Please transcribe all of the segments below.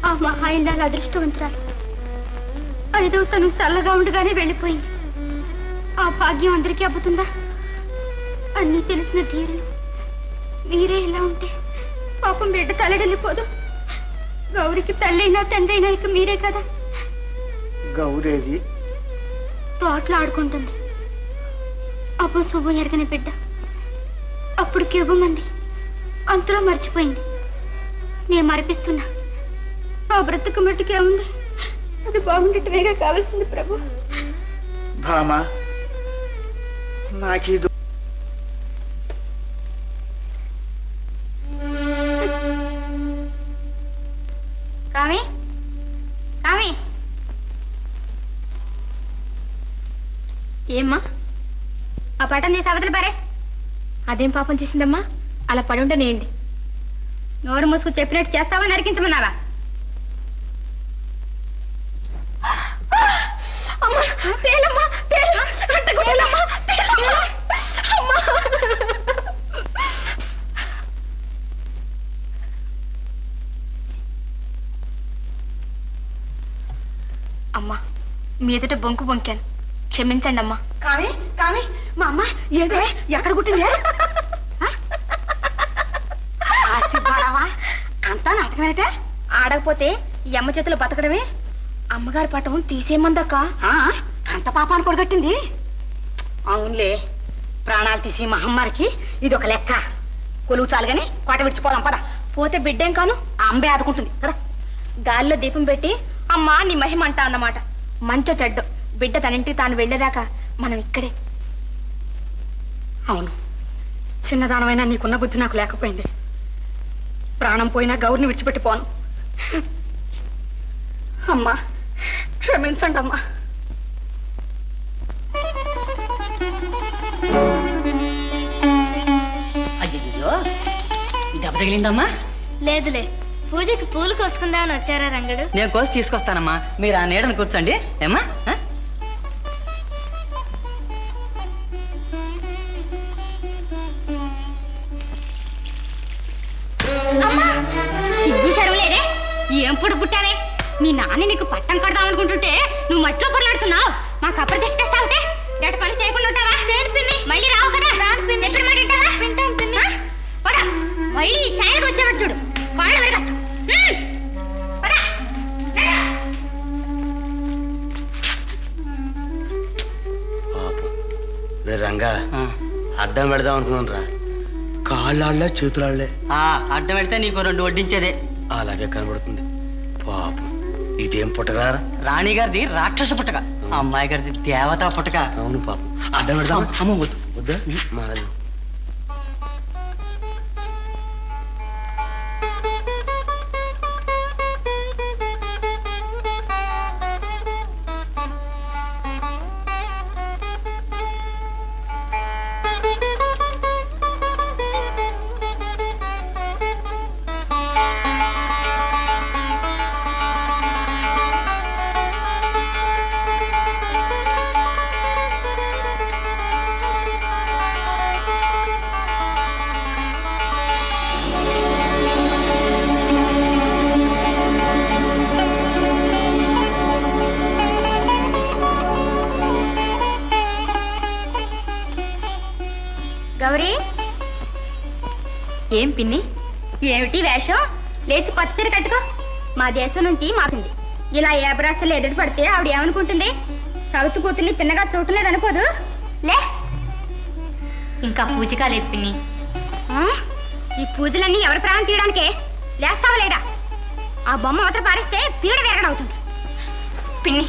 ఆ మహాయిల్లాల అదృష్టవంతురాలు 5వ తను చల్లగా ఉండగానే వెళ్ళిపోయింది. ఆ భాగ్యం అందరికీ అబ్బుతుందా? అన్నీ తెలిసిన ధీరులు మీరే ఇలా ఉంటే పాపం బిడ్డ తలడెళ్ళిపోదు. గౌరికి తల్లైనా తండ్రైనా ఇక మీరే కదా. గౌరేది తోటలో ఆడుకుంటుంది. అబ్బో శుభం ఎరగని బిడ్డ అప్పుడు ఇవ్వమంది, అంతలో మర్చిపోయింది. నేను మరిపిస్తున్నా. ఆ బ్రతుకు మట్టుకే ఉంది. అది బాగుండటమేగా కావాల్సింది ప్రభు. భామా నాకీదు కామి కామి ఏమ్మా? ఆ పటం తీసి అవతల పారే. అదేం పాపం చేసిందమ్మా? అలా పడి ఉండనేయండి. నోరు మూసుకు చెప్పినట్టు చేస్తావా నరికించమన్నావా? అమ్మా మీ ఎదుట బొంకు బొంకాను, క్షమించండి అమ్మా. కావి కావి మా అమ్మ ఏదే ఎక్కడ కుట్టిందే? అంతా నాటకమైతే ఆడకపోతే ఈ అమ్మ చేతులు బతకడమే. అమ్మగారి పటం తీసేయమందక్క. అంత పాపాన్ని పొడగట్టింది. అవునులే, ప్రాణాలు తీసి మా అమ్మరికి ఇది ఒక లెక్క. కొలువు చాలుగాని కోట విడిచిపోదాం పద. పోతే బిడ్డేం కాను, ఆ అంబే ఆదుకుంటుంది కదా. గాలిలో దీపం పెట్టి అమ్మా నీ మహిమ అంటా అన్నమాట. మంచో చెడ్డో బిడ్డ తనింటికి తాను వెళ్ళేదాకా మనం ఇక్కడే. అవును, చిన్నదానమైనా నీకున్న బుద్ధి నాకు లేకపోయింది. ప్రాణం పోయినా గౌరిని విడిచిపెట్టిపోను. అమ్మా క్షమించండి అమ్మా. అయ్యో దెబ్బ తగిలిందమ్మా? లేదులే, పూజకి పూలు కోసుకుందామని వచ్చారా రంగడు? నేను కోసి తీసుకొస్తానమ్మా, మీరు ఆ నీడను కూర్చోండి. ఏమ్మా సిగ్గు సరవలేదే, ఏం పొడు పుట్టావే? మీ నాన్న నీకు పట్టం కడదాం అనుకుంటుంటే నువ్వు మట్లో పొరలాడుతున్నావు. మాకు అప్రదిష్ట తెస్తావుటే గట పని చేయకుండా ఉంటావా? చేయను పిన్ని, మళ్ళీ రావు కదా. చెప్పిన మాట వింటావా? వింటాను పిన్ని. పద, మళ్ళీ ఛాయకు వచ్చేవాడు చూడు, కాళ్ళు వెరగస్తా. రంగా అడ్డం పెడదాం అనుకున్నాను రా. కాళ్ళాళ్లే చేతులాళ్లే. అడ్డం పెడితే నీకు 2 వడ్డించేదే. అలాగే కనబడుతుంది. పాపం ఇదేం పుట్టగా? రాణిగారిది రాక్షస పుట్టక, అమ్మాయి గారిది దేవతా పుట్టక. అవును పాపం. అడ్డం పెడదాం. అమ్మ వద్దు వద్దా మారదు. గౌరీ, ఏం పిన్ని? ఏమిటి వేషం? లేచి పచ్చరి కట్టుకో. మా దేశం నుంచి మార్చింది. ఇలా ఏబ్రాసలు ఎదుటి పడితే ఆవిడ ఏమనుకుంటుంది? సౌత్ కూతుర్ని తిన్నగా చూడటం లేదనుకోదు. లే, ఇంకా పూజ కాలేదు పిన్ని. ఈ పూజలన్నీ ఎవరి ప్రాణం తీయడానికే? లేస్తావా లేదా? ఆ బొమ్మ మాత్రం పారిస్తే పీడ వేగడవుతుంది. పిన్ని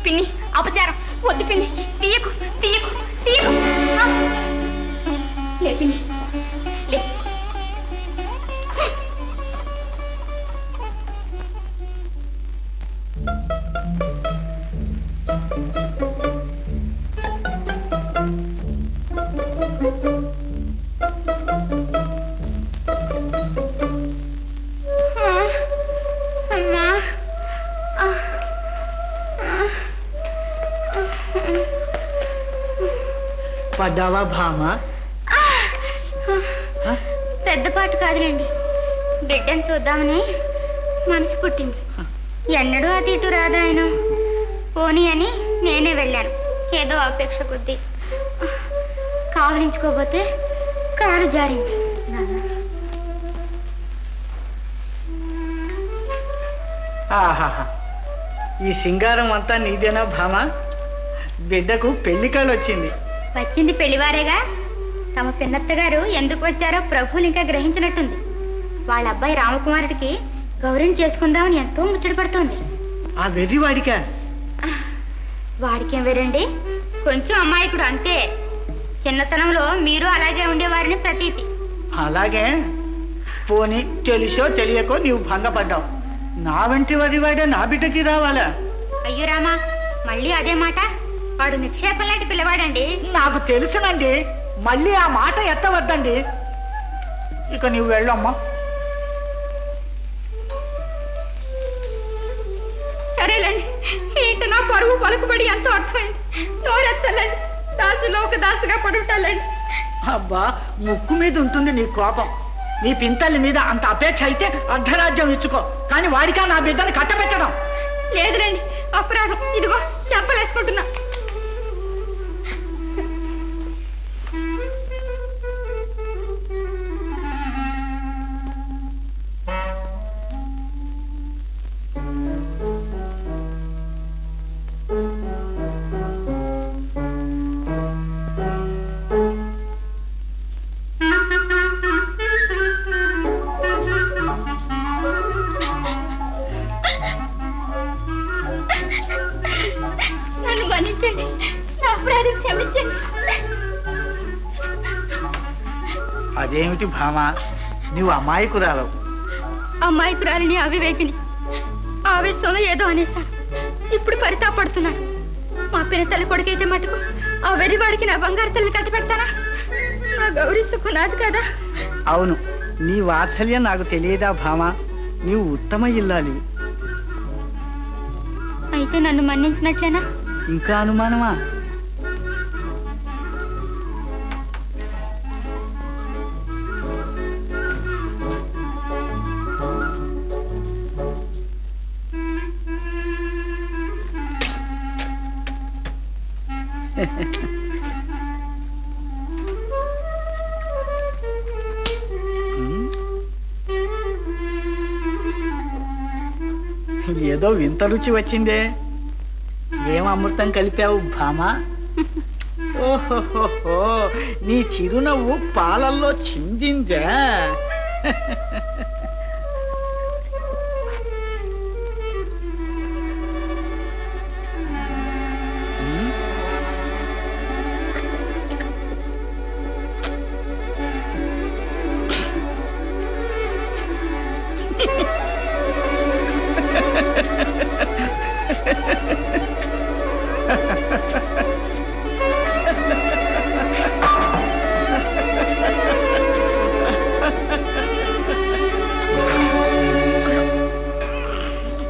పిన్ని అపచారం వద్దు పిన్ని, తీయకు తీయకు తీయకు. లే పిన్ని లే. పడ్డావా భామా? పెద్దపాటు కాదులేండి, బిడ్డను చూద్దామని మనసు మనసు పుట్టింది. ఎన్నడూ అటు ఇటు రాదా ఆయన. పోనీ అని నేనే వెళ్ళాను, ఏదో అపేక్ష కొద్దీ. కావలించుకోపోతే కాలు జారింది. ఆహాహా, ఈ సింగారం అంతా నీదేనా భామ? బిడ్డకు పెళ్లికాలు వచ్చింది. వచ్చింది పెళ్లివారేగా. తమ పిన్నత్త గారు ఎందుకు వచ్చారో ప్రభువులు ఇంకా గ్రహించినట్టుంది. వాళ్ళ అబ్బాయి రామకుమారుడికి గౌరిని చేసుకుందామని ఎంతో ముచ్చట పడుతోంది. ఆ వెర్రివాడికా? వాడికేం వేరండి, కొంచెం అమాయకుడు అంతే. చిన్నతనంలో మీరు అలాగే ఉండేవారిని ప్రతీతి. అలాగే. పోనీ తెలుసో తెలియకో నీవు భంగపడ్డావు. నా వెంటి వరివాడే నా బిడ్డకి రావాలా? అయ్యో రామా, మళ్ళీ అదే మాట. వాడు నిక్షేపం లాంటి పిల్లవాడండి. నాకు తెలుసునండి, మళ్ళీ ఆ మాట ఎత్తవద్దండి. ఇక నీవు వెళ్ళమ్మా. సరేలేండి, ఏంటి నా పరువు పలుకుబడి ఎంతో అర్థమైంది. నోరెత్తలేండి, దాసులో ఒక దాసుగా పడుంటాలండి. అబ్బా, ముక్కు మీద ఉంటుంది నీ కోపం. నీ పింతల్లి మీద అంత అపేక్ష అయితే అర్ధరాజ్యం ఇచ్చుకో, కానీ వాడికా నా బిడ్డని కట్టబెట్టడం. లేదులేండి, అపరాధం. ఇదిగో చెప్పలేసుకుంటున్నా. నన్ను మన్నించండి, నా అపరాధం క్షమించండి. అదేమిటి భామ, నువ్వు అమాయకురాలవు. అమ్మాయికురాలిని అవివేకిని. ఆవేశంలో ఏదో అనేశాను, ఇప్పుడు పరితాపడుతున్నాను. మా పినతల్లి కొడుకైతే మటుకు ఆ వెర్రివాడికి నా బంగారు తల్లిని కట్టపెడతానా? నా గౌరీ సుఖం నాది కదా. అవును, నీ వాత్సల్యం నాకు తెలియదా భామ? నీవు ఉత్తమ ఇల్లాలి. అయితే నన్ను మన్నించినట్లేనా? ఇంకా అనుమానమా? ఏదో వింత రుచి వచ్చిందే. ఏం అమృతం కలిపావు భామా? ఓహోహో, నీ చిరునవ్వు పాలల్లో చిందిందా?